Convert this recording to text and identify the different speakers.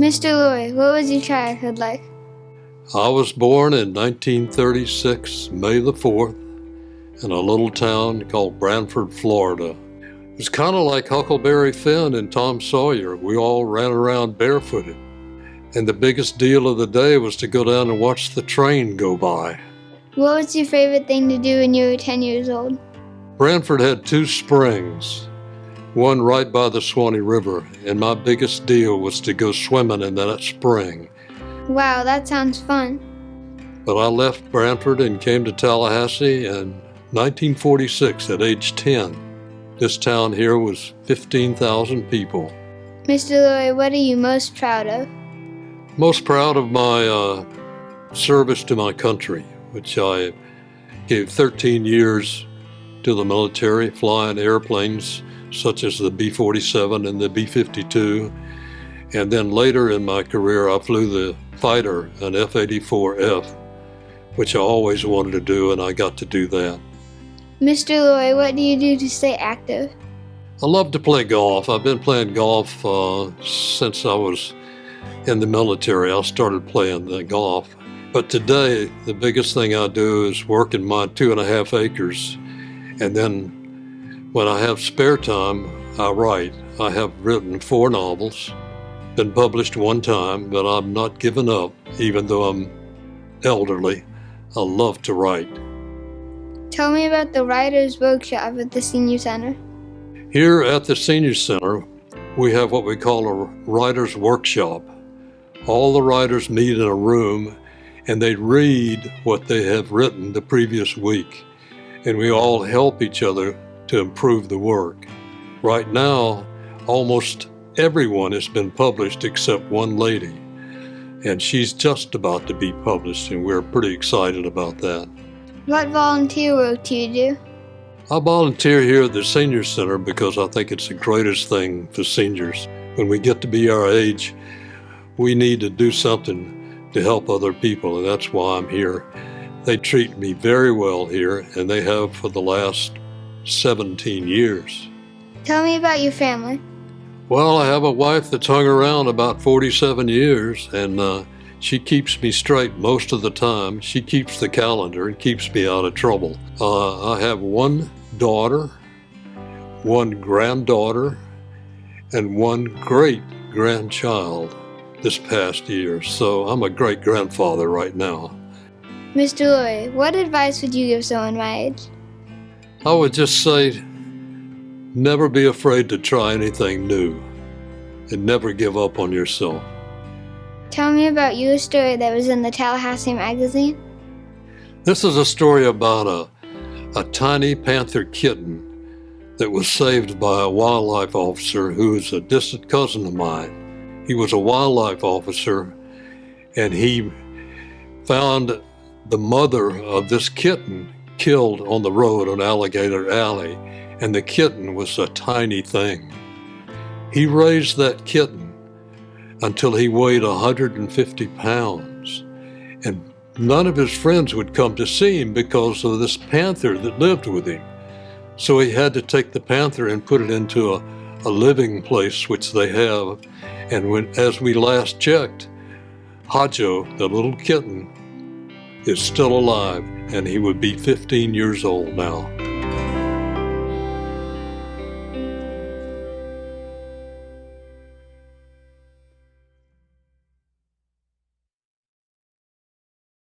Speaker 1: Mr. Laurie, what was your childhood like?
Speaker 2: I was born in 1936, May the 4th, in a little town called Branford, Florida. It was kind of like Huckleberry Finn and Tom Sawyer. We all ran around barefooted. And the biggest deal of the day was to go down and watch the train go by.
Speaker 1: What was your favorite thing to do when you were 10 years old?
Speaker 2: Branford had two springs, one right by the Swanee River, and my biggest deal was to go swimming in that spring.
Speaker 1: Wow, that sounds fun.
Speaker 2: But I left Branford and came to Tallahassee in 1946 at age 10. This town here was 15,000 people.
Speaker 1: Mr. Laurie, what are you most proud of?
Speaker 2: Most proud of my service to my country, which I gave 13 years to the military, flying airplanes such as the B-47 and the B-52. And then later in my career, I flew the fighter, an F-84F, which I always wanted to do, and I got to do that.
Speaker 1: Mr. Laurie, what do you do to stay active?
Speaker 2: I love to play golf. I've been playing golf since I was in the military. I started playing the golf. But today, the biggest thing I do is work in my 2.5 acres. And then when I have spare time, I write. I have written 4 novels, been published 1 time, but I'm not giving up, even though I'm elderly. I love to write.
Speaker 1: Tell me about the Writers' Workshop at the Senior Center.
Speaker 2: Here at the Senior Center, we have what we call a Writers' Workshop. All the writers meet in a room and they read what they have written the previous week. And we all help each other to improve the work. Right now, almost everyone has been published except one lady. And she's just about to be published, and we're pretty excited about that.
Speaker 1: What volunteer work do you do?
Speaker 2: I volunteer here at the Senior Center because I think it's the greatest thing for seniors. When we get to be our age, we need to do something to help other people, and that's why I'm here. They treat me very well here, and they have for the last 17 years.
Speaker 1: Tell me about your family.
Speaker 2: Well, I have a wife that's hung around about 47 years, and she keeps me straight most of the time. She keeps the calendar and keeps me out of trouble. I have 1 daughter, 1 granddaughter, and 1 great-grandchild this past year. So I'm a great-grandfather right now.
Speaker 1: Mr. Laurie, what advice would you give someone my age?
Speaker 2: I would just say, never be afraid to try anything new, and never give up on yourself.
Speaker 1: Tell me about your story that was in the Tallahassee magazine.
Speaker 2: This is a story about a tiny panther kitten that was saved by a wildlife officer who is a distant cousin of mine. He was a wildlife officer, and he found the mother of this kitten killed on the road on Alligator Alley, and the kitten was a tiny thing. He raised that kitten until he weighed 150 pounds, and none of his friends would come to see him because of this panther that lived with him. So he had to take the panther and put it into a living place, which they have. And as we last checked, Hajo, the little kitten, is still alive, and he would be 15 years old now.